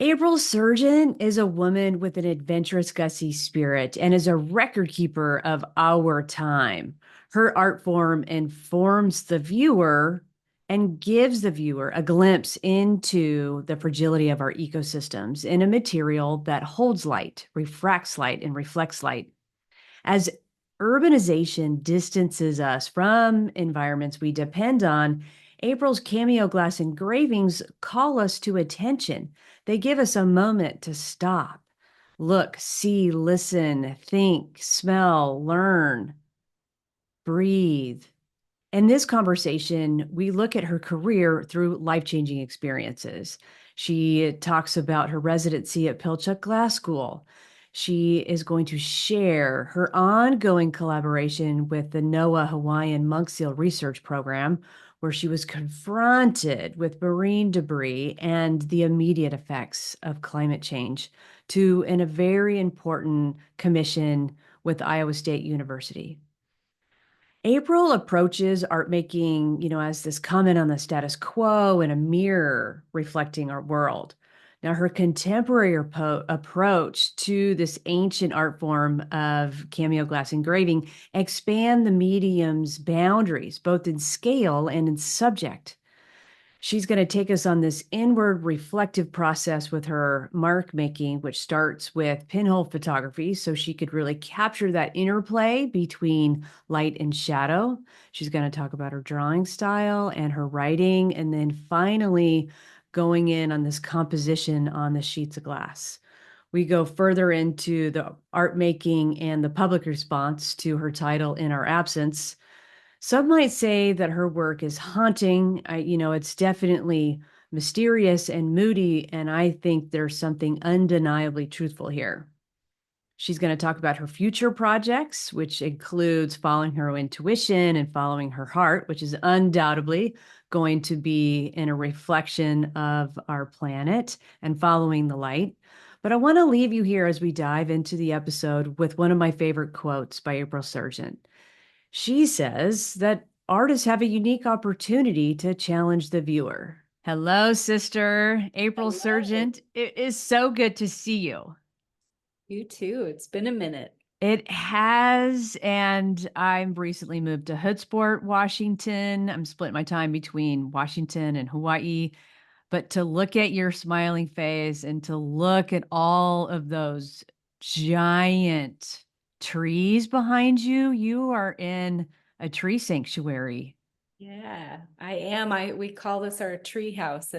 April Surgent is a woman with an adventurous, gutsy spirit and is a record keeper of our time. Her art form informs the viewer and gives the viewer a glimpse into the fragility of our ecosystems in a material that holds light, refracts light, and reflects light. As urbanization distances us from environments we depend on, April's cameo glass engravings call us to attention. They give us a moment to stop, look, see, listen, think, smell, learn, breathe. In this conversation, we look at her career through life changing experiences. She talks about her residency at Pilchuck Glass School. She is going to share her ongoing collaboration with the NOAA Hawaiian monk seal research program, where she was confronted with marine debris and the immediate effects of climate change, to in a very important commission with Iowa State University. April approaches art making, as this comment on the status quo and a mirror reflecting our world. Now, her contemporary approach to this ancient art form of cameo glass engraving expand the medium's boundaries, both in scale and in subject. She's going to take us on this inward reflective process with her mark making, which starts with pinhole photography. So she could really capture that interplay between light and shadow. She's going to talk about her drawing style and her writing. And then finally, going in on this composition on the sheets of glass. We go further into the art making and the public response to her title In Our Absence. Some might say that her work is haunting. It's definitely mysterious and moody, and I think there's something undeniably truthful here. She's going to talk about her future projects, which includes following her intuition and following her heart, which is undoubtedly going to be in a reflection of our planet and following the light. But I want to leave you here as we dive into the episode with one of my favorite quotes by April Surgent. She says that artists have a unique opportunity to challenge the viewer. Hello, sister, April Hello. Surgent. It is so good to see you. You too. It's been a minute. It has, and I'm recently moved to Hoodsport, Washington. I'm splitting my time between Washington and Hawaii. But to look at your smiling face and to look at all of those giant trees behind you, you are in a tree sanctuary. Yeah, I am. We call this our tree house.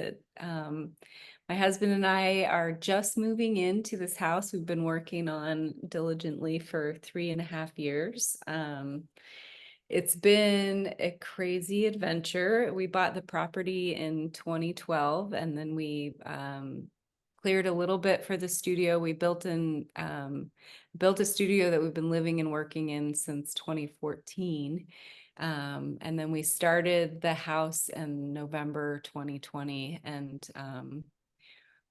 My husband and I are just moving into this house we've been working on diligently for 3.5 years. It's been a crazy adventure. We bought the property in 2012, and then we cleared a little bit for the studio. We built a studio that we've been living and working in since 2014. And then we started the house in November 2020. And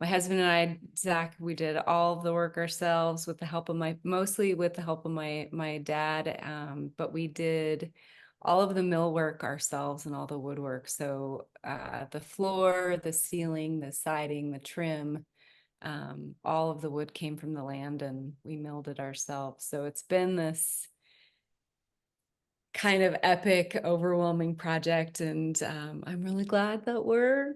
my husband and I, Zach, we did all of the work ourselves with the help of mostly with the help of my dad. But we did all of the millwork ourselves and all the woodwork. So the floor, the ceiling, the siding, the trim, all of the wood came from the land and we milled it ourselves. So it's been this kind of epic, overwhelming project. And I'm really glad that we're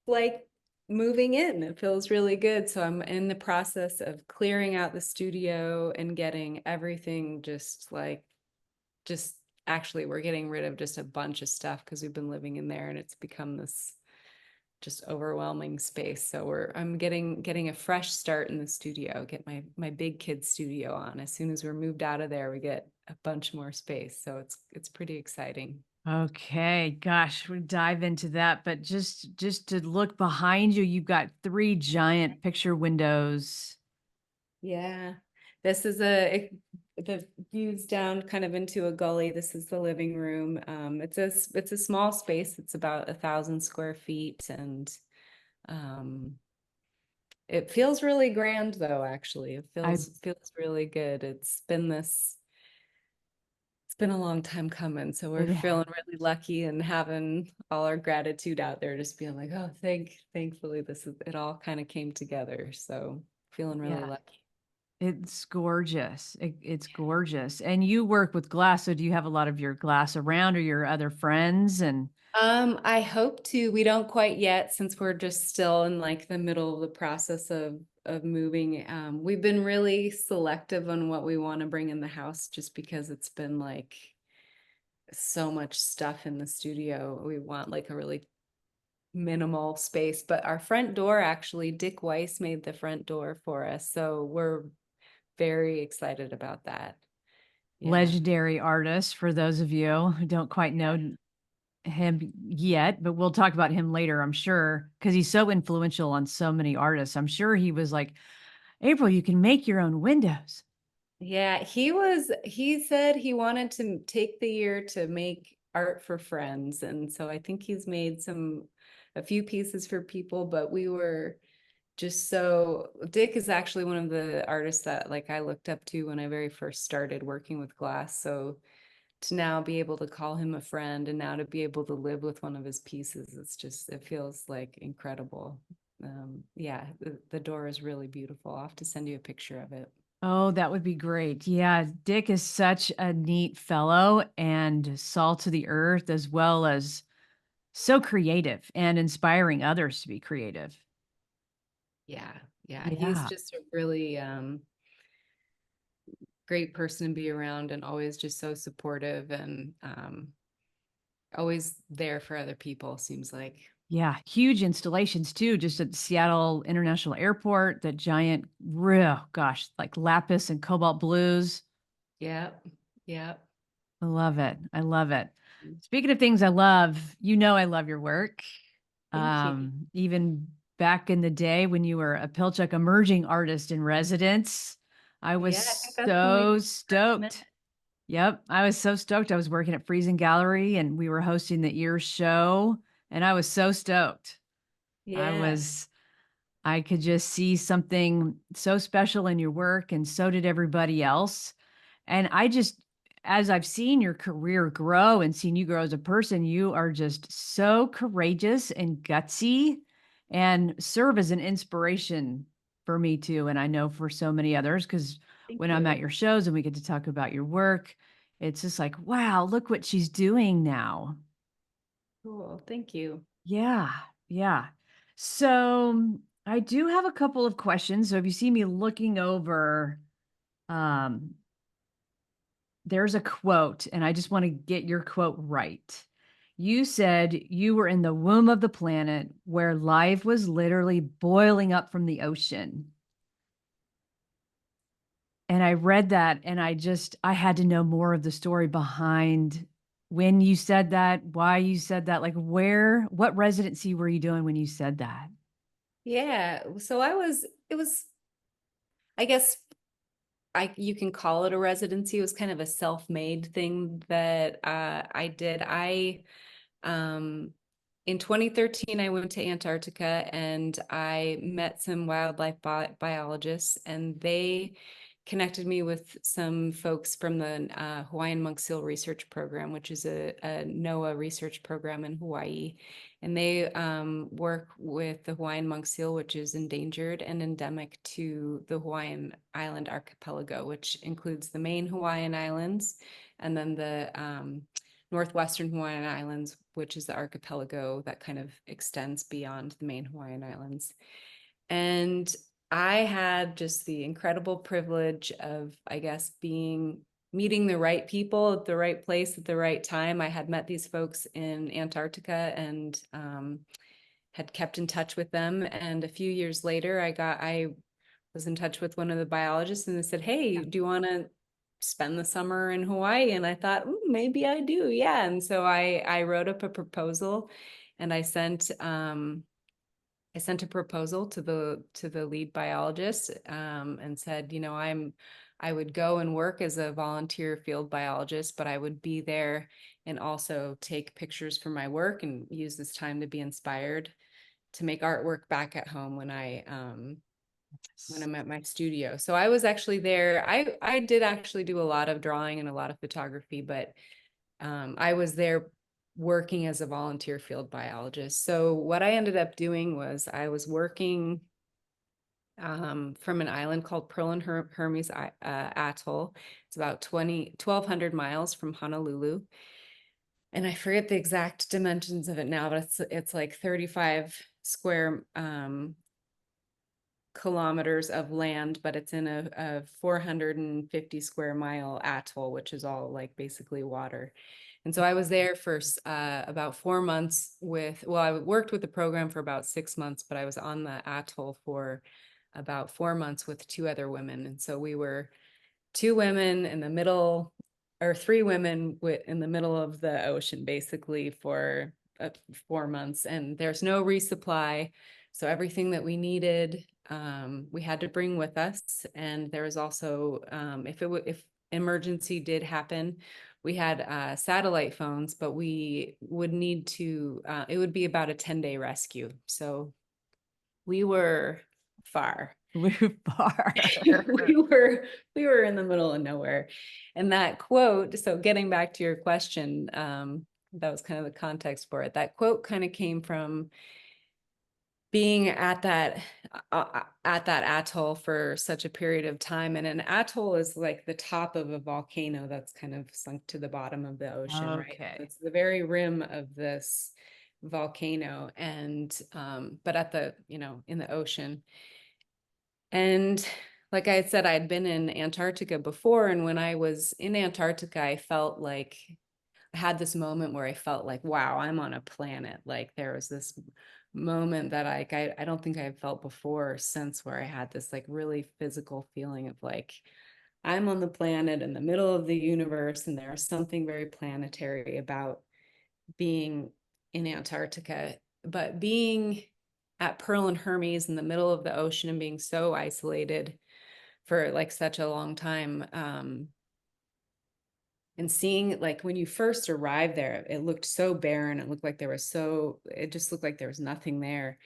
like moving in. It feels really good. So I'm in the process of clearing out the studio and getting everything just actually, we're getting rid of just a bunch of stuff because we've been living in there and it's become this just overwhelming space. So I'm getting a fresh start in the studio, get my big kid studio on. As soon as we're moved out of there, we get a bunch more space. So it's pretty exciting. Okay, gosh, we dive into that, but just to look behind you, you've got three giant picture windows. Yeah. This is the views down kind of into a gully. This is the living room. It's a small space. It's about 1,000 square feet, and um, it feels really grand though, actually. It I feels really good. It's been a long time coming. So we're It, feeling really lucky and having all our gratitude out there, just being like, oh, thankfully it all kind of came together. So feeling really yeah, lucky. it's gorgeous. It's gorgeous. And you work with glass, so do you have a lot of your glass around or your other friends? And I hope to. We don't quite yet since we're just still in like the middle of the process of moving. We've been really selective on what we want to bring in the house just because it's been like so much stuff in the studio. We want like a really minimal space, but our front door actually, Dick Weiss made the front door for us. So we're very excited about that. Yeah. legendary artist, for those of you who don't quite Yeah. know him yet, but we'll talk about him later, I'm sure, because he's so influential on so many artists. I'm sure he was like, April, you can make your own windows. Yeah, he said he wanted to take the year to make art for friends. And so I think he's made a few pieces for people, but we were just so Dick is actually one of the artists that like I looked up to when I very first started working with glass. So to now be able to call him a friend and now to be able to live with one of his pieces, it feels like incredible. Yeah, the door is really beautiful. I'll have to send you a picture of it. Oh, that would be great. Yeah, Dick is such a neat fellow and salt to the earth, as well as so creative and inspiring others to be creative. Yeah, yeah, he's Yeah. just a really great person to be around and always just so supportive and always there for other people, seems like. Yeah, huge installations too, just at Seattle International Airport, that giant, real, gosh, like lapis and cobalt blues. Yeah, yeah. I love it. I love it. Speaking of things I love, I love your work. Thank you. Even back in the day when you were a Pilchuck emerging artist in residence, I Yeah, I think was that's when we so first met. stoked. Yep, I was so stoked. I was working at Friesen Gallery and we were hosting the Ear show, and I was so stoked. I Yeah. was I could just see something so special in your work, and so did everybody else. And as I've seen your career grow and seen you grow as a person, you are just so courageous and gutsy and serve as an inspiration for me too. And I know for so many others, because Thank when I'm at you. your shows and we get to talk about your work, it's just like, wow, look what she's doing now. Cool. Thank you. Yeah, yeah. So I do have a couple of questions. So if you see me looking over, um, there's a quote, and I just want to get your quote right. You said you were in the womb of the planet where life was literally boiling up from the ocean. And I read that and I had to know more of the story behind when you said that, why you said that, like what residency were you doing when you said that? Yeah. So it was, I guess you can call it a residency. It was kind of a self-made thing that I did. Um, in 2013, I went to Antarctica and I met some wildlife biologists, and they connected me with some folks from the Hawaiian monk seal research program, which is a NOAA research program in Hawaii. And they work with the Hawaiian monk seal, which is endangered and endemic to the Hawaiian island archipelago, which includes the main Hawaiian islands and then the northwestern Hawaiian Islands, which is the archipelago that kind of extends beyond the main Hawaiian Islands. And I had just the incredible privilege of, I guess, meeting the right people at the right place at the right time. I had met these folks in Antarctica and had kept in touch with them. And a few years later, I was in touch with one of the biologists and they said, hey, do you want to spend the summer in Hawaii? And I thought, maybe I do. Yeah. And so I wrote up a proposal and I sent a proposal to the lead biologist and said, I would go and work as a volunteer field biologist, but I would be there and also take pictures for my work and use this time to be inspired to make artwork back at home when I when I'm at my studio. So I was actually there. I did actually do a lot of drawing and a lot of photography, but I was there working as a volunteer field biologist. So what I ended up doing was I was working from an island called Pearl and Hermes Atoll. It's about 1,200 miles from Honolulu. And I forget the exact dimensions of it now, but it's like 35 square kilometers of land, but it's in a 450 square mile atoll, which is all like basically water. And so I was there for about 4 months well, I worked with the program for about 6 months, but I was on the atoll for about 4 months with two other women. And so we were two women in the middle, or three women in the middle of the ocean, basically for 4 months. And there's no resupply. So everything that we needed, we had to bring with us. And there was also, if emergency did happen, we had satellite phones, but we would need to, it would be about a 10-day rescue. So we were far. We're far. we were in the middle of nowhere. And that quote, so getting back to your question, that was kind of the context for it. That quote kind of came from being at that atoll for such a period of time. And an atoll is like the top of a volcano that's kind of sunk to the bottom of the ocean, right? Okay. It's the very rim of this volcano, and but at the, in the ocean. And like I had said, I had been in Antarctica before. And when I was in Antarctica, I felt like I had this moment where I felt like, wow, I'm on a planet. Like there was this moment that I don't think I've felt before or since, where I had this like really physical feeling of like, I'm on the planet in the middle of the universe. And there's something very planetary about being in Antarctica. But being at Pearl and Hermes in the middle of the ocean and being so isolated for like such a long time, and seeing, like, when you first arrived there, it looked so barren. It just looked like there was nothing there.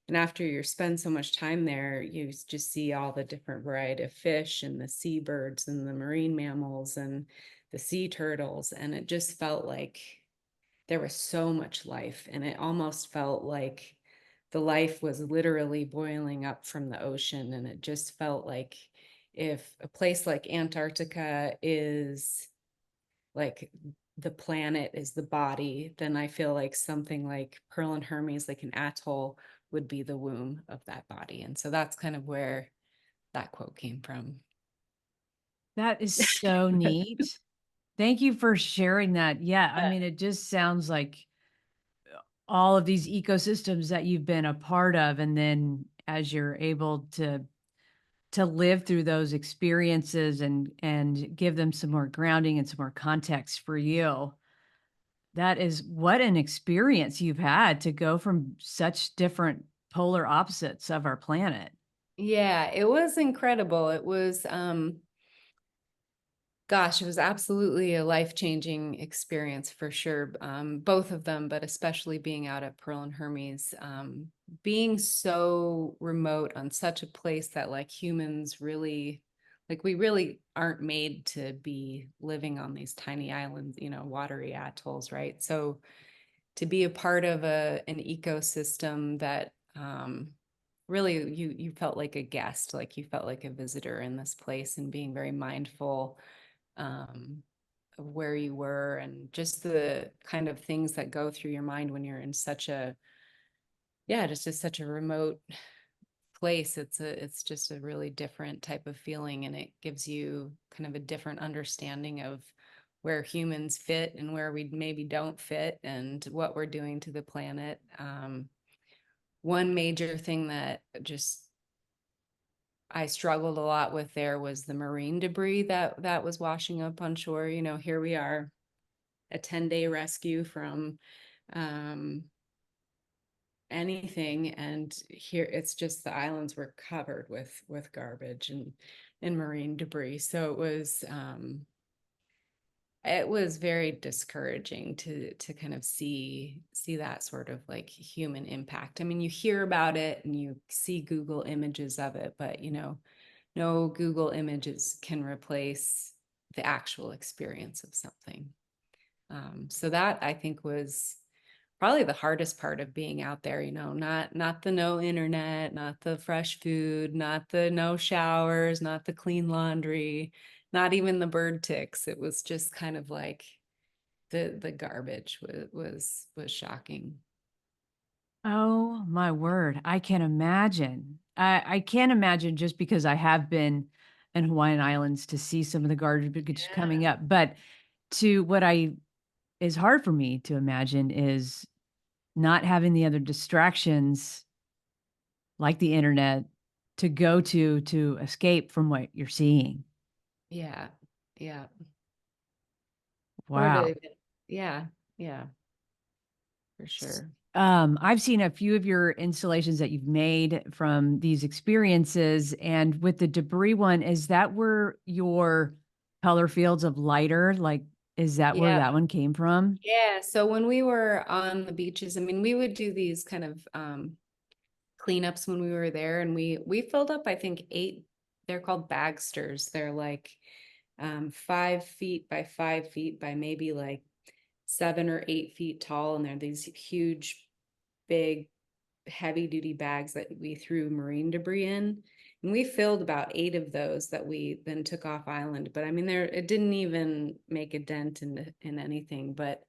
And after you spend so much time there, you just see all the different variety of fish and the seabirds and the marine mammals and the sea turtles. And it just felt like there was so much life. And it almost felt like the life was literally boiling up from the ocean. And it just felt like if a place like Antarctica is like the planet is the body, then I feel like something like Pearl and Hermes, like an atoll, would be the womb of that body. And so that's kind of where that quote came from. That is so neat. Thank you for sharing that. Yeah, I mean, it just sounds like all of these ecosystems that you've been a part of, and then as you're able to live through those experiences and give them some more grounding and some more context for you. That is what an experience you've had to go from such different polar opposites of our planet. Yeah, it was incredible. It was gosh, it was absolutely a life-changing experience for sure. Both of them, but especially being out at Pearl and Hermes, being so remote on such a place that like humans really, like we really aren't made to be living on these tiny islands, watery atolls, right? So to be a part of an ecosystem that really you felt like a guest, like you felt like a visitor in this place, and being very mindful of where you were and just the kind of things that go through your mind when you're in just such a remote place. It's just a really different type of feeling, and it gives you kind of a different understanding of where humans fit and where we maybe don't fit and what we're doing to the planet. One major thing that just I struggled a lot with there was the marine debris that was washing up on shore. Here we are, a 10-day rescue from um, anything, and here it's just the islands were covered with garbage and marine debris. So it was it was very discouraging to kind of see that sort of like human impact. I mean, you hear about it and you see Google images of it, but no Google images can replace the actual experience of something. So that I think was probably the hardest part of being out there, not the no internet, not the fresh food, not the no showers, not the clean laundry, not even the bird ticks. It was just kind of like the garbage was shocking. Oh my word. I can imagine. I can't imagine just because I have been in Hawaiian Islands to see some of the garbage coming Yeah. up. But to what I is hard for me to imagine is not having the other distractions like the internet to go to escape from what you're seeing. Yeah. Yeah. Or Wow. to, yeah. Yeah, for sure. I've seen a few of your installations that you've made from these experiences, and with the debris one, is that where your color fields of lighter, like, is that where Yeah. that one came from? Yeah. So when we were on the beaches, I mean, we would do these kind of cleanups when we were there, and we filled up, I think, eight. They're called bagsters. They're like 5 feet by 5 feet by maybe like 7 or 8 feet tall, and they're these huge, big, heavy duty bags that we threw marine debris in. And we filled about eight of those that we then took off island. But I mean, there it didn't even make a dent in anything. But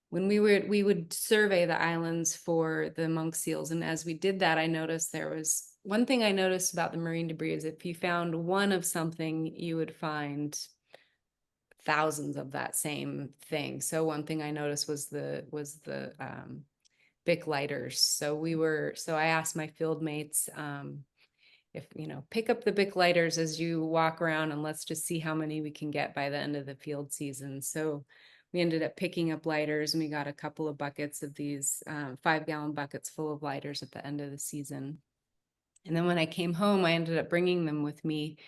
when we would survey the islands for the monk seals, and as we did that, I noticed there was one thing I noticed about the marine debris is if you found one of something, you would find thousands of that same thing. So one thing I noticed was the Bic lighters. So I asked my field mates, if pick up the Bic lighters as you walk around, and let's just see how many we can get by the end of the field season. So we ended up picking up lighters, and we got a couple of buckets of these 5-gallon buckets full of lighters at the end of the season. And then when I came home, I ended up bringing them with me,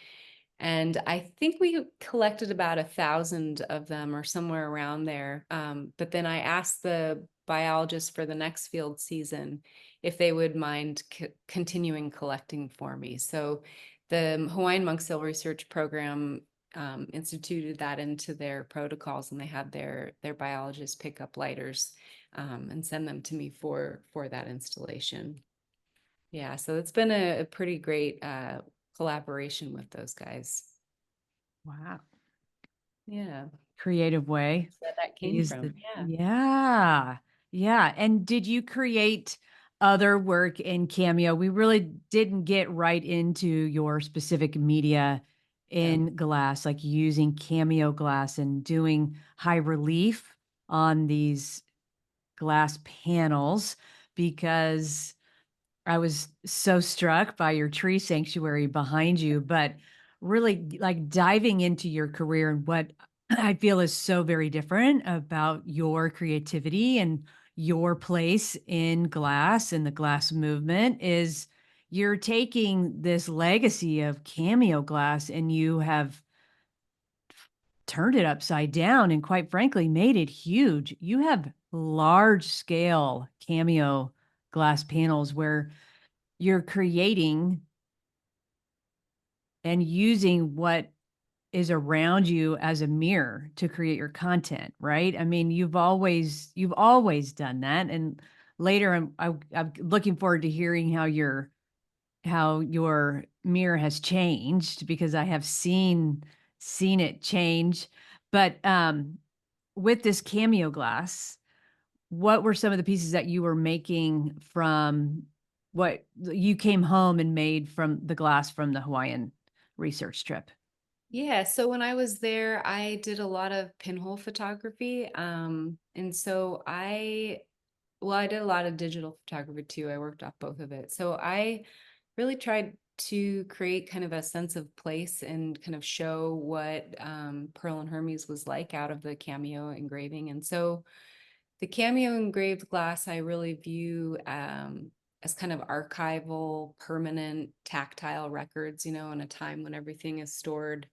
and I think we collected about 1,000 of them or somewhere around there. But then I asked the biologist for the next field season if they would mind continuing collecting for me. So the Hawaiian Monk Seal Research Program instituted that into their protocols, and they had their biologists pick up lighters and send them to me for that installation. Yeah, so it's been a pretty great collaboration with those guys. Wow. Yeah, Creative way. that's where that To came use from. the, Yeah. yeah. Yeah. And did you create other work in Cameo? We really didn't get right into your specific media Yeah. in glass, like using Cameo glass and doing high relief on these glass panels, because I was so struck by your tree sanctuary behind you, but really like diving into your career and what I feel is so very different about your creativity and your place in glass and the glass movement is you're taking this legacy of cameo glass and you have turned it upside down and quite frankly made it huge. You have large scale cameo glass panels where you're creating and using what is around you as a mirror to create your content, right? I mean, you've always done that, and later I'm looking forward to hearing how your mirror has changed because I have seen it change. But with this cameo glass, what were some of the pieces that you were making from what you came home and made from the glass from the Hawaiian research trip? Yeah. So when I was there, I did a lot of pinhole photography. And so I did a lot of digital photography too. I worked off both of it. So I really tried to create kind of a sense of place and kind of show what Pearl and Hermes was like out of the cameo engraving. And so the cameo engraved glass I really view as kind of archival, permanent, tactile records, in a time when everything is stored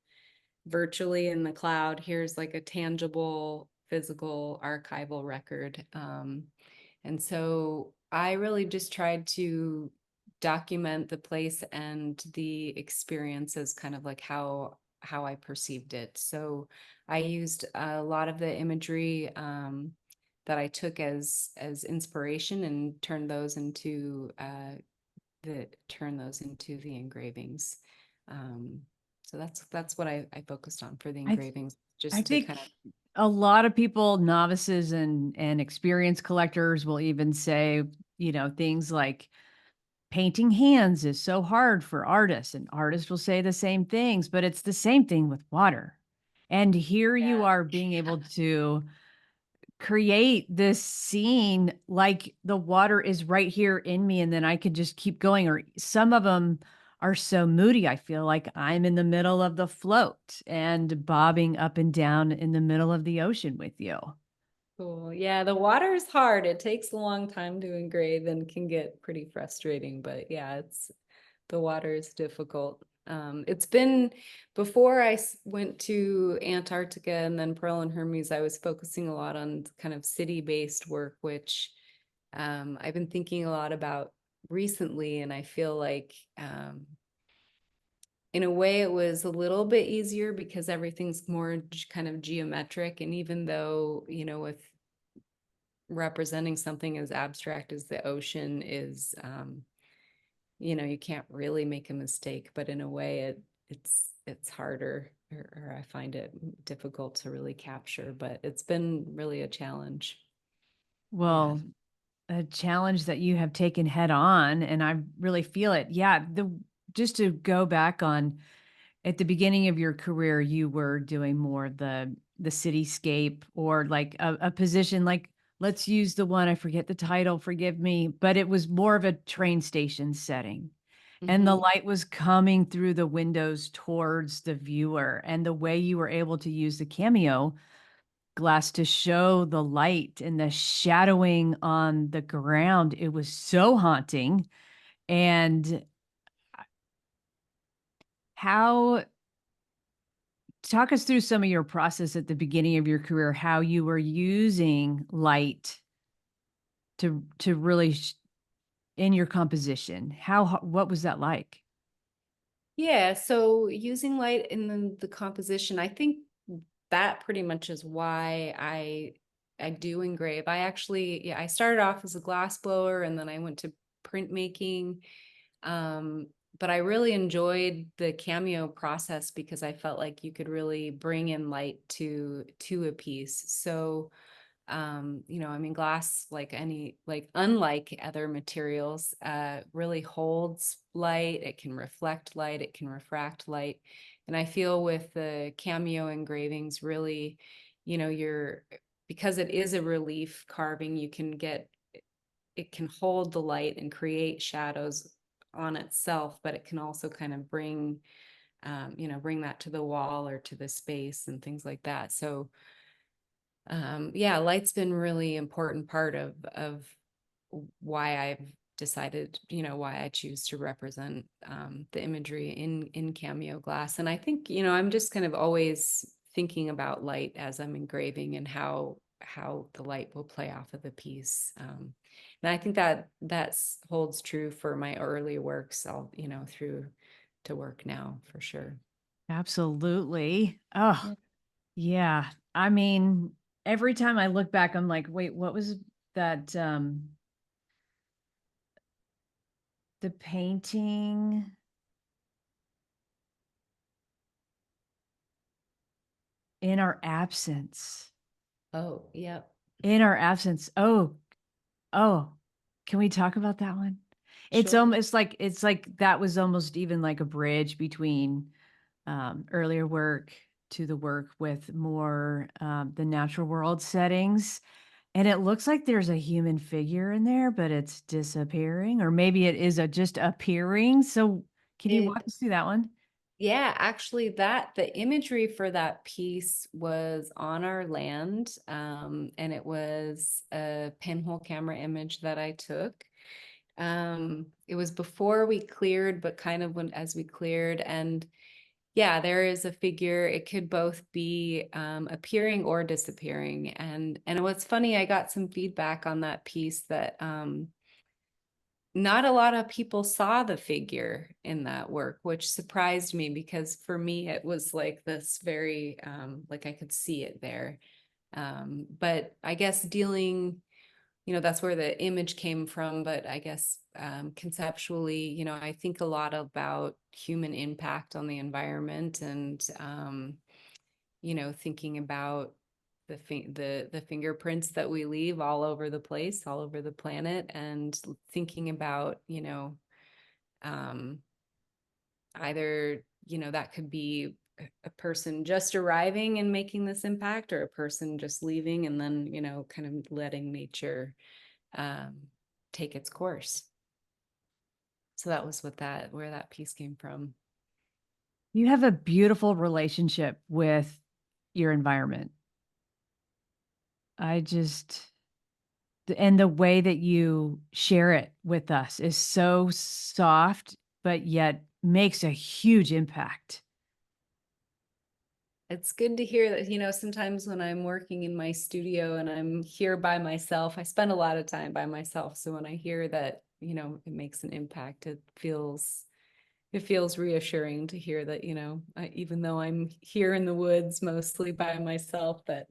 virtually in the cloud. Here's like a tangible physical archival record. And so I really just tried to document the place and the experience as kind of like how I perceived it. So I used a lot of the imagery that I took as inspiration and turned those into the engravings. Um, so that's what I focused on for the I engravings, I just to think kind of. a lot of people, novices and experienced collectors, will even say, things like painting hands is so hard for artists, and artists will say the same things, but it's the same thing with water. And here you Yeah. are being able to create this scene like the water is right here in me, and then I could just keep going. Or some of them are so moody, I feel like I'm in the middle of the float and bobbing up and down in the middle of the ocean with you. Cool. Yeah, the water is hard. It takes a long time to engrave and can get pretty frustrating, but yeah, it's the water is difficult. It's been before went to Antarctica and then Pearl and Hermes, I was focusing a lot on kind of city-based work, which I've been thinking a lot about recently, and I feel like in a way it was a little bit easier because everything's more kind of geometric, and even though, with representing something as abstract as the ocean is, you can't really make a mistake, but in a way it's harder, or I find it difficult to really capture, but it's been really a challenge. Yeah. Well, a challenge that you have taken head on, and I really feel it. Yeah, the just to go back on, at the beginning of your career, you were doing more the cityscape, or like a position like, let's use the one, I forget the title, forgive me, but it was more of a train station setting. And the Mm-hmm. light was coming through the windows towards the viewer. And the way you were able to use the cameo glass to show the light and the shadowing on the ground, it was so haunting. And how talk us through some of your process at the beginning of your career, how you were using light to really in your composition. What was that like? Yeah, so using light in the composition, I think that pretty much is why I do engrave. I actually, yeah, I started off as a glass blower and then I went to printmaking. Um, but I really enjoyed the cameo process because I felt like you could really bring in light to a piece. So I mean, glass, like unlike other materials, really holds light. It can reflect light, it can refract light. And I feel with the cameo engravings, really, you're, because it is a relief carving, it can hold the light and create shadows on itself, but it can also kind of bring that to the wall or to the space and things like that. So yeah, light's been really important part of why I've decided, why I choose to represent the imagery in cameo glass. And I think, I'm just kind of always thinking about light as I'm engraving and how the light will play off of the piece. And I think that holds true for my early works, all, through to work now for sure. Absolutely. Oh, Yeah. yeah. I mean, every time I look back, I'm like, wait, what was that? The painting in our absence. Oh, yep. In our absence. Oh, oh. Can we talk about that one? It's Sure. almost like that was almost even like a bridge between earlier work to the work with more the natural world settings. And it looks like there's a human figure in there, but it's disappearing, or maybe it is just appearing. So, can you walk It us through that one? Yeah, actually, that the imagery for that piece was on our land, and it was a pinhole camera image that I took. It was before we cleared, but kind of when as we cleared, and Yeah, there is a figure. It could both be appearing or disappearing. And what's funny, I got some feedback on that piece that not a lot of people saw the figure in that work, which surprised me because for me it was like this very like I could see it there. But I guess dealing, that's where the image came from. But I guess conceptually, I think a lot about human impact on the environment and thinking about the fingerprints that we leave all over the place, all over the planet, and thinking about, um, either, that could be a person just arriving and making this impact, or a person just leaving and then, kind of letting nature um, take its course. So that was where that piece came from. You have a beautiful relationship with your environment. I just, and the way that you share it with us is so soft, but yet makes a huge impact. It's good to hear that, sometimes when I'm working in my studio and I'm here by myself, I spend a lot of time by myself. So when I hear that, it makes an impact, it feels reassuring to hear that, even though I'm here in the woods mostly by myself, that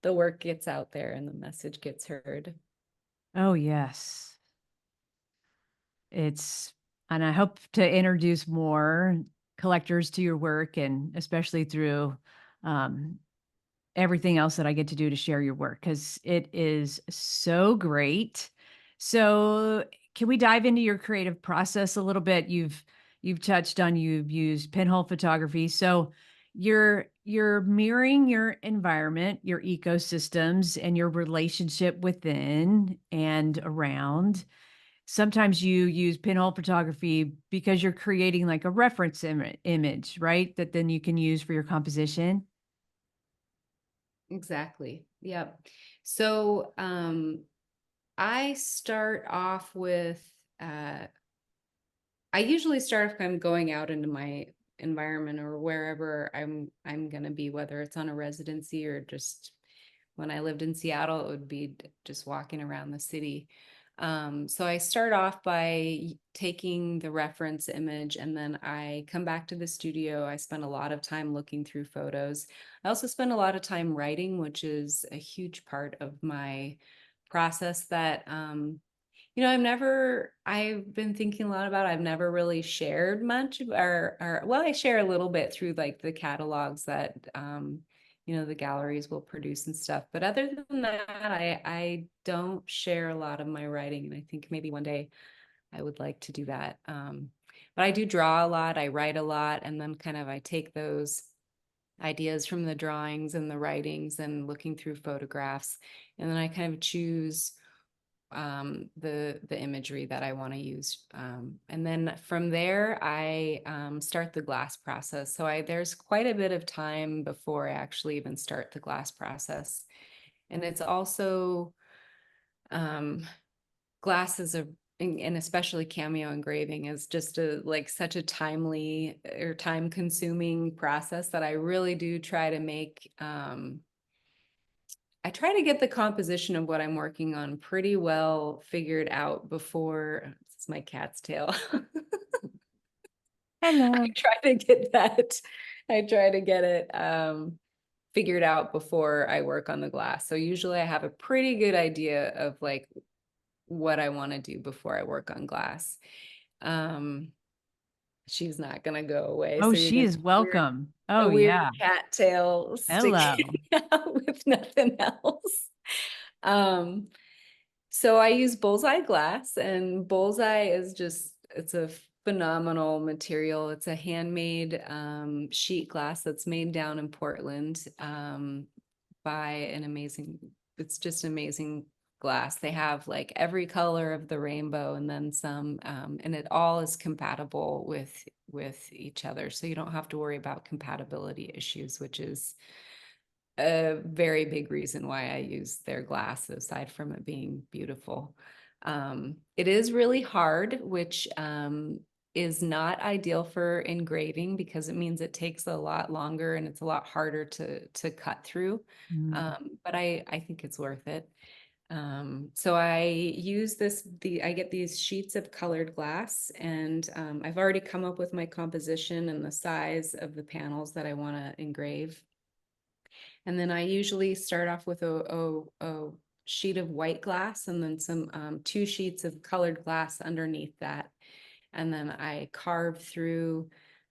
the work gets out there and the message gets heard. Oh, yes. It's, and I hope to introduce more collectors to your work, and especially through um, everything else that I get to do to share your work, because it is so great. So, can we dive into your creative process a little bit? You've touched on, you've used pinhole photography. So you're mirroring your environment, your ecosystems, and your relationship within and around. Sometimes you use pinhole photography because you're creating like a reference image, right? That then you can use for your composition. Exactly. Yep. So I start off with I usually start if I'm going out into my environment or wherever I'm gonna be, whether it's on a residency or just when I lived in Seattle, it would be just walking around the city. So I start off by taking the reference image and then I come back to the studio. I spend a lot of time looking through photos. I also spend a lot of time writing, which is a huge part of my process that I've been thinking a lot about, I've never really shared much or well, I share a little bit through like the catalogs that, the galleries will produce and stuff. But other than that, I don't share a lot of my writing. And I think maybe one day I would like to do that. But I do draw a lot, I write a lot, and then kind of I take those ideas from the drawings and the writings and looking through photographs. And then I kind of choose the imagery that I want to use. And then from there, I start the glass process. So there's quite a bit of time before I actually even start the glass process. And it's also um, glass is and especially cameo engraving is just such a timely or time consuming process that I really do try to make I try to get the composition of what I'm working on pretty well figured out before. This is my cat's tail. I Hello. try to get that. I try to get it figured out before I work on the glass. So usually I have a pretty good idea of like what I want to do before I work on glass. Um, she's not gonna go away, Oh, so you're she gonna is hear welcome. a Oh, weird yeah. cat tail Hello. sticking out with nothing else. Um, So I use bullseye glass, and bullseye is it's a phenomenal material. It's a handmade sheet glass that's made down in Portland by it's just amazing glass. They have like every color of the rainbow and then some, and it all is compatible with each other. So you don't have to worry about compatibility issues, which is a very big reason why I use their glass, aside from it being beautiful. It is really hard, which is not ideal for engraving because it means it takes a lot longer and it's a lot harder to cut through. Mm. But I think it's worth it. So I use I get these sheets of colored glass, and I've already come up with my composition and the size of the panels that I want to engrave. And then I usually start off with a sheet of white glass and then some 2 sheets of colored glass underneath that. And then I carve through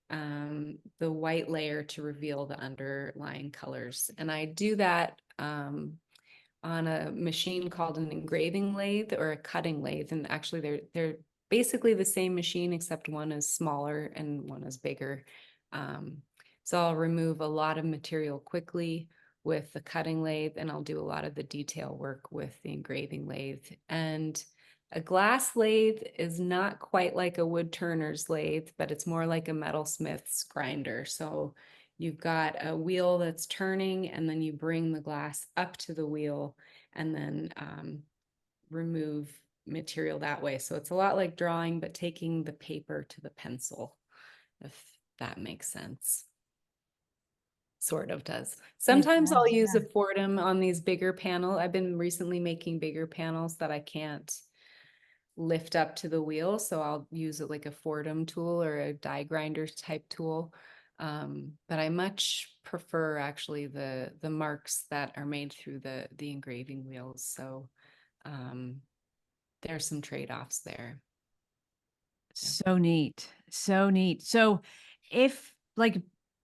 the white layer to reveal the underlying colors. And I do that on a machine called an engraving lathe or a cutting lathe. And actually they're basically the same machine, except one is smaller and one is bigger. Um, so I'll remove a lot of material quickly with the cutting lathe, and I'll do a lot of the detail work with the engraving lathe. And a glass lathe is not quite like a wood turner's lathe, but it's more like a metalsmith's grinder. So you've got a wheel that's turning, and then you bring the glass up to the wheel and then remove material that way. So it's a lot like drawing, but taking the paper to the pencil, if that makes sense. Sort of does. It Sometimes I'll does, use yeah. a Fordham on these bigger panels. I've been recently making bigger panels that I can't lift up to the wheel. So I'll use it like a Fordham tool or a die grinder type tool. But I much prefer actually the marks that are made through the engraving wheels. So um, there's some trade-offs there. Yeah. So neat. So neat. So if like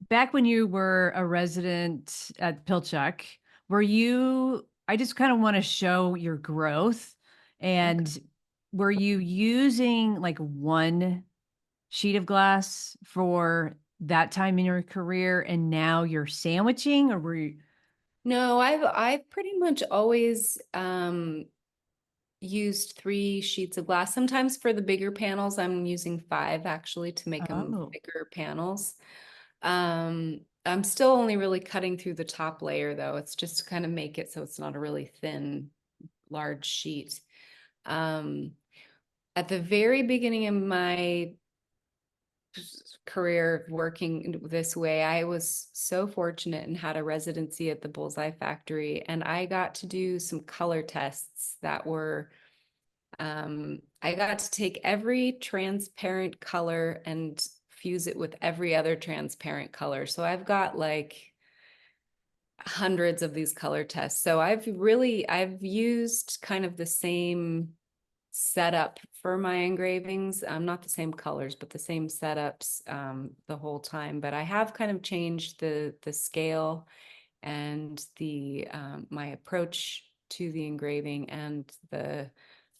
back when you were a resident at Pilchuck, were you I just kind of want to show your growth, Okay. and were you using like one sheet of glass for that time in your career and now you're sandwiching, or were you No, I've pretty much always used 3 sheets of glass. Sometimes for the bigger panels, I'm using 5 actually to make them oh, bigger panels. I'm still only really cutting through the top layer though. It's just to kind of make it so it's not a really thin, large sheet. Um, at the very beginning of my career working this way, I was so fortunate and had a residency at the Bullseye Factory, and I got to do some color tests that were I got to take every transparent color and fuse it with every other transparent color. So I've got like hundreds of these color tests. So I've used kind of the same setup for my engravings. Not the same colors, but the same setups the whole time. But I have kind of changed the scale and the my approach to the engraving and the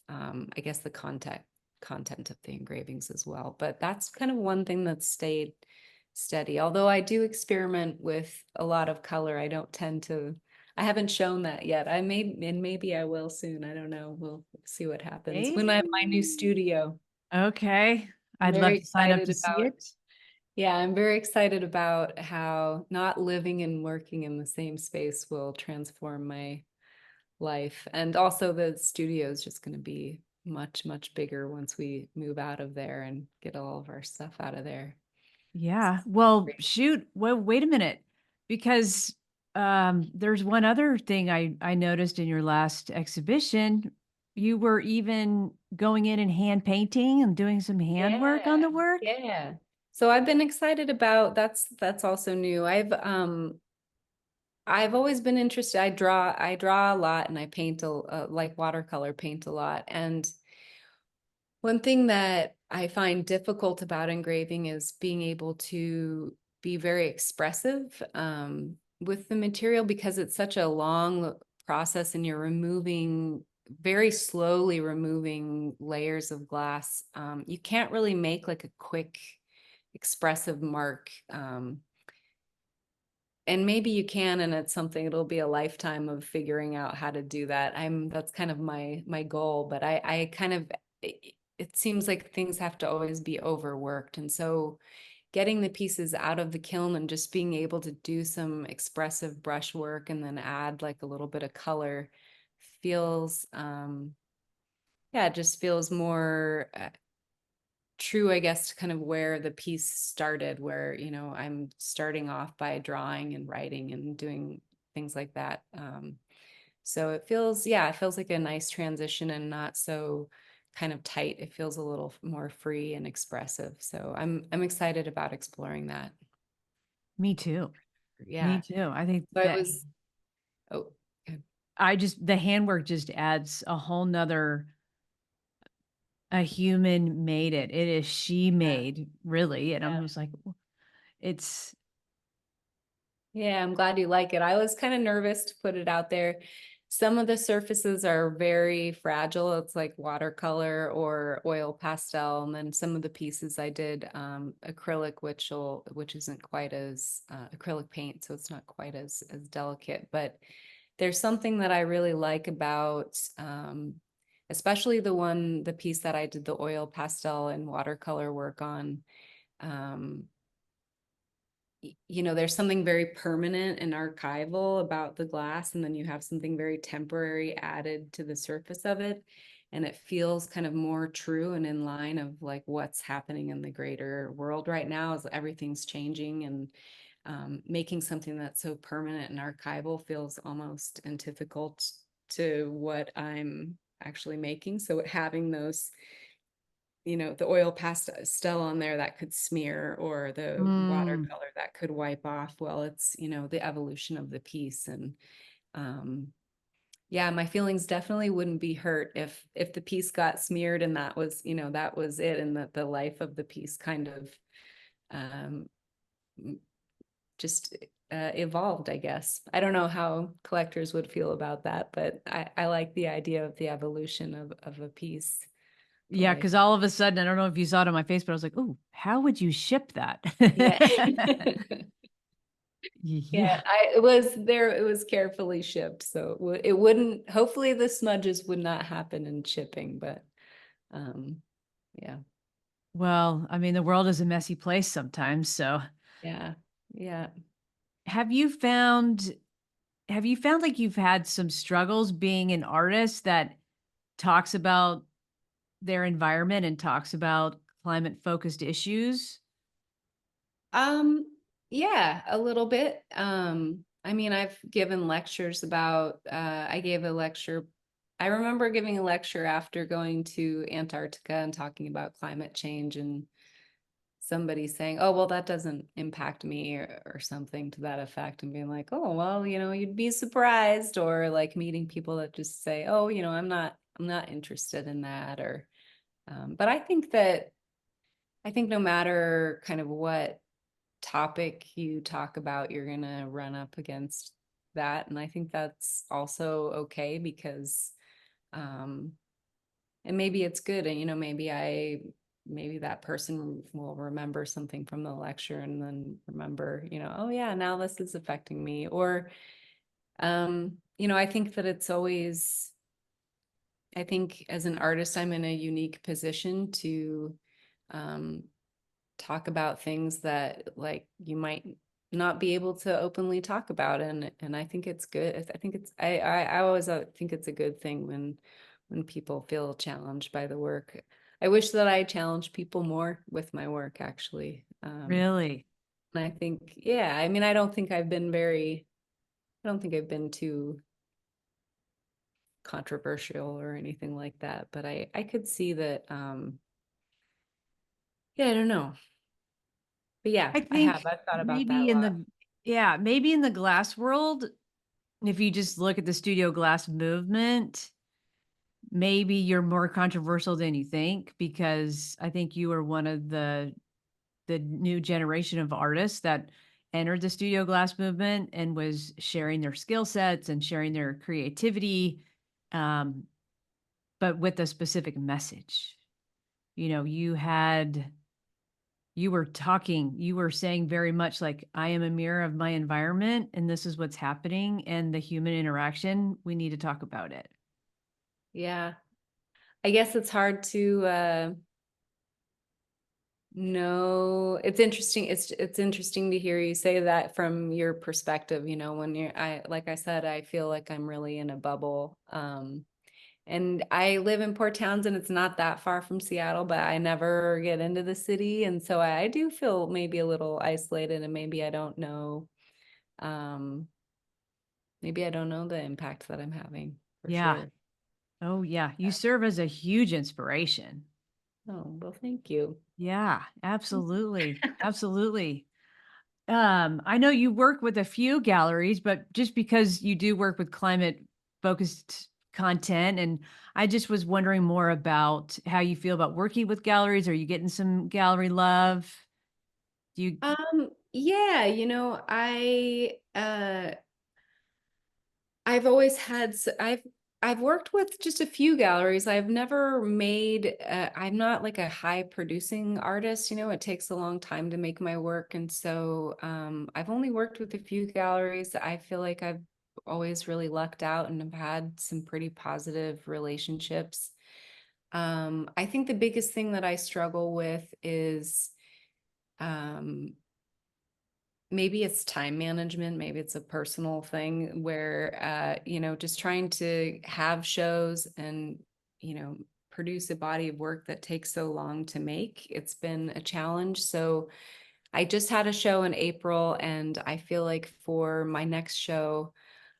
I guess the content of the engravings as well. But that's kind of one thing that's stayed steady. Although I do experiment with a lot of color, I don't tend to. I haven't shown that yet. I may, and maybe I will soon. I don't know. We'll see what happens when I have my new maybe. studio. Okay. I'm I'd very love to sign up excited to see about. it. Yeah, I'm very excited about how not living and working in the same space will transform my life. And also the studio is just going to be much, much bigger once we move out of there and get all of our stuff out of there. Yeah. Well, shoot. Well, wait a minute, because there's one other thing I noticed in your last exhibition. You were even going in and hand painting and doing some handwork on Yeah, the work. yeah. So I've been excited about that's also new. I've always been interested. I draw a lot and I paint like watercolor paint a lot. And one thing that I find difficult about engraving is being able to be very expressive with the material because it's such a long process and you're very slowly removing layers of glass. You can't really make like a quick expressive mark. And maybe you can, and it's something, it'll be a lifetime of figuring out how to do that. That's kind of my goal, but I kind of, it seems like things have to always be overworked. And so getting the pieces out of the kiln and just being able to do some expressive brush work and then add like a little bit of color feels, yeah, it just feels more true, I guess, to kind of where the piece started, where, I'm starting off by drawing and writing and doing things like that. So it feels like a nice transition and not so kind of tight. It feels a little more free and expressive. So I'm excited about exploring that. Me too. Me Yeah. too. I think So I that was, oh, okay. the handwork just adds a whole nother, a human made it. It is she Yeah. made, really. And I'm Yeah. just like, it's, Yeah, I'm glad you like it. I was kind of nervous to put it out there. Some of the surfaces are very fragile. It's like watercolor or oil pastel. And then some of the pieces I did acrylic, which isn't quite as acrylic paint, so it's not quite as delicate. But there's something that I really like about especially the piece that I did the oil pastel and watercolor work on. Um, there's something very permanent and archival about the glass, and then you have something very temporary added to the surface of it. And it feels kind of more true and in line of like what's happening in the greater world right now as everything's changing. And making something that's so permanent and archival feels almost antithetical to what I'm actually making. So having those, the oil pastel on there that could smear, or the mm, watercolor that could wipe off, well, it's, the evolution of the piece. And um yeah, my feelings definitely wouldn't be hurt if the piece got smeared and that was it, and that the life of the piece kind of um just evolved, I guess. I don't know how collectors would feel about that, but I like the idea of the evolution of a piece, the yeah, life. because all of a sudden, I don't know if you saw it on my face, but I was like, oh, how would you ship that? Yeah. Yeah. Yeah, it was carefully shipped, so it wouldn't, hopefully the smudges would not happen in shipping, but um yeah. Well, I mean, the world is a messy place sometimes. So Yeah. Yeah. have you found have you found like you've had some struggles being an artist that talks about their environment and talks about climate focused issues? Um, yeah, a little bit. I mean, I've given lectures about, I gave a lecture, I remember giving a lecture after going to Antarctica and talking about climate change, and somebody saying, oh, well, that doesn't impact me, or something to that effect, and being like, oh, well, you'd be surprised, or like meeting people that just say, oh, I'm not interested in that, or, but I think no matter kind of what topic you talk about, you're going to run up against that. And I think that's also okay, because, um, and maybe it's good. And, maybe that person will remember something from the lecture and then remember, oh yeah, now this is affecting me. Or, I think that I think as an artist, I'm in a unique position to, um, talk about things that like you might not be able to openly talk about. And I think it's good. I think it's I always think it's a good thing when people feel challenged by the work. I wish that I challenged people more with my work, actually. Really? And I think, yeah, I mean, I don't think I've been too controversial or anything like that, but I could see that. Yeah, I don't know, but yeah, I think I've thought about that maybe a in lot. the yeah, maybe in the glass world, if you just look at the studio glass movement, maybe you're more controversial than you think, because I think you are one of the new generation of artists that entered the studio glass movement and was sharing their skill sets and sharing their creativity, um, but with a specific message. You know, you were saying very much like, I am a mirror of my environment and this is what's happening, and the human interaction, we need to talk about it. Yeah. I guess it's hard to know. It's interesting. It's interesting to hear you say that from your perspective, when you're, like I said, I feel like I'm really in a bubble. and I live in Port Townsend. It's not that far from Seattle, but I never get into the city. And so I do feel maybe a little isolated, and um, maybe I don't know the impact that I'm having for Yeah. sure. Oh, yeah. You serve as a huge inspiration. Oh, well, thank you. Yeah, absolutely. Absolutely. I know you work with a few galleries, but just because you do work with climate focused content, and I just was wondering more about how you feel about working with galleries. Are you getting some gallery love? Do you Yeah, I've always had I've worked with just a few galleries. I've never made I'm not like a high producing artist, it takes a long time to make my work, and so I've only worked with a few galleries. I feel like I've always really lucked out and have had some pretty positive relationships. I think the biggest thing that I struggle with is um maybe it's time management, maybe it's a personal thing where just trying to have shows and produce a body of work that takes so long to make, it's been a challenge. So I just had a show in April, and I feel like for my next show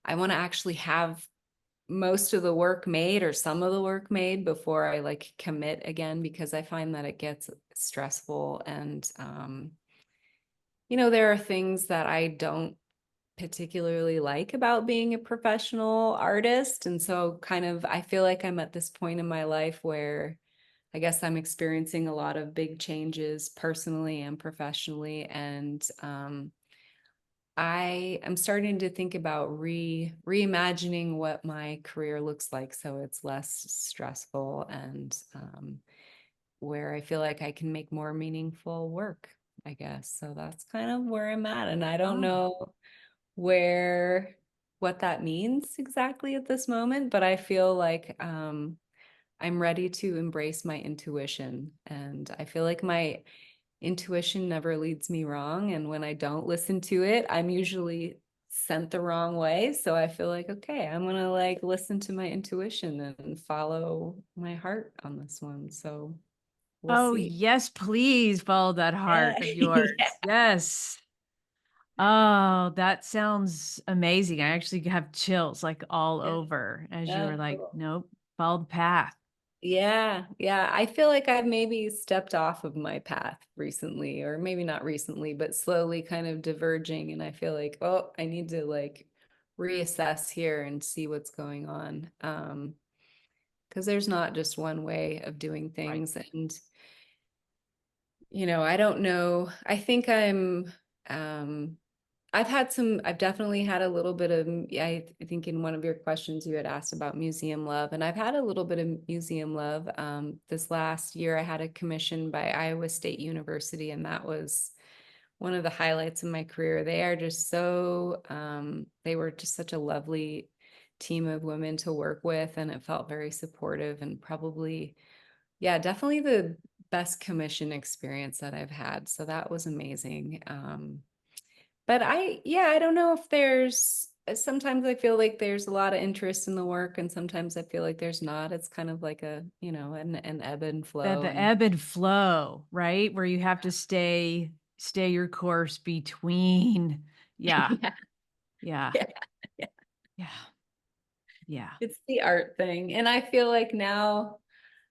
I want to actually have most of the work made or some of the work made before I like commit again, because I find that it gets stressful. And there are things that I don't particularly like about being a professional artist. And so I feel like I'm at this point in my life where I guess I'm experiencing a lot of big changes personally and professionally. And I am starting to think about reimagining what my career looks like so it's less stressful, and where I feel like I can make more meaningful work, I guess. So that's kind of where I'm at. And I don't Oh, know where what that means exactly at this moment, but I feel like I'm ready to embrace my intuition. And I feel like my intuition never leads me wrong. And when I don't listen to it, I'm usually sent the wrong way. So I feel like, okay, I'm gonna like listen to my intuition and follow my heart on this one. So we'll oh, see. yes, please follow that heart Yeah. of Yeah. yours. Yes. Oh, that sounds amazing. I actually have chills like all Yeah. over as you Oh, were like, cool. nope, follow the path. Yeah, yeah. I feel like I've maybe stepped off of my path recently, or maybe not recently, but slowly kind of diverging. And I feel like, oh, I need to like reassess here and see what's going on. Because there's not just one way of doing Right. things. And I don't know. Um, I've definitely had a little bit of, I think in one of your questions you had asked about museum love, and I've had a little bit of museum love. This last year I had a commission by Iowa State University, and that was one of the highlights of my career. They were just such a lovely team of women to work with, and it felt very supportive, and probably, yeah, definitely the best commission experience that I've had. So that was amazing. But I don't know if sometimes I feel like there's a lot of interest in the work, and sometimes I feel like there's not. It's kind of like an ebb and That flow. the And ebb and flow, right? Where you have to stay your course between. Yeah. yeah, Yeah. yeah, yeah. Yeah. Yeah. It's the art thing. And I feel like now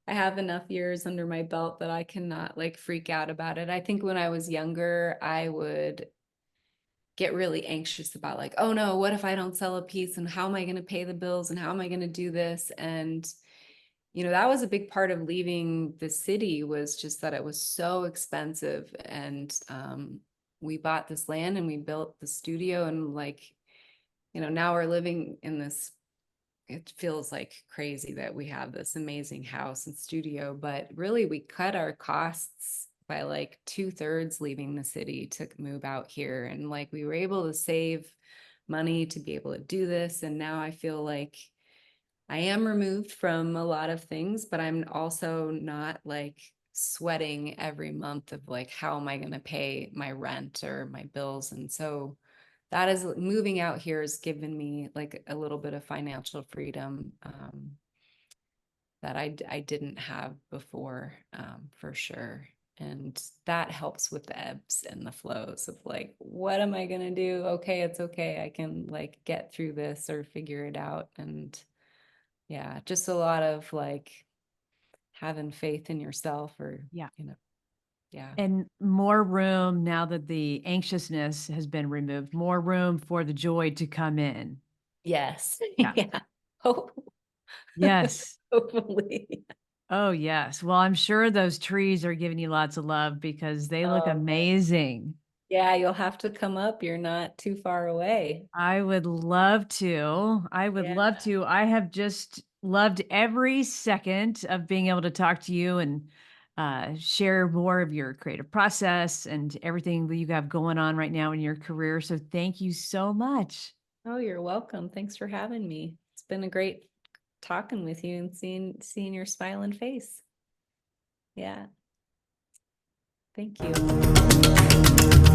I have enough years under my belt that I cannot like freak out about it. I think when I was younger, I would get really anxious about like, oh no, what if I don't sell a piece, and how am I going to pay the bills, and how am I going to do this? And that was a big part of leaving the city, was just that it was so expensive. And we bought this land and we built the studio, and like, now we're living in this, it feels like crazy that we have this amazing house and studio, but really we cut our costs by like 2/3 leaving the city to move out here. And like we were able to save money to be able to do this. And now I feel like I am removed from a lot of things, but I'm also not like sweating every month of like, how am I going to pay my rent or my bills? And so that is, moving out here has given me like a little bit of financial freedom. that I didn't have before, for sure. And that helps with the ebbs and the flows of like, what am I gonna do? Okay, it's okay. I can like get through this or figure it out. And yeah, just a lot of like having faith in yourself or, Yeah. yeah. And more room now that the anxiousness has been removed, more room for the joy to come in. Yes. Yeah. Yeah. Hope. Yes. Hopefully. Oh, yes. Well, I'm sure those trees are giving you lots of love because they look Oh, amazing. yeah, you'll have to come up. You're not too far away. I would love to. I would Yeah. love to. I have just loved every second of being able to talk to you and share more of your creative process and everything that you have going on right now in your career. So thank you so much. Oh, you're welcome. Thanks for having me. It's been a great talking with you and seeing your smiling face. Yeah. Thank you.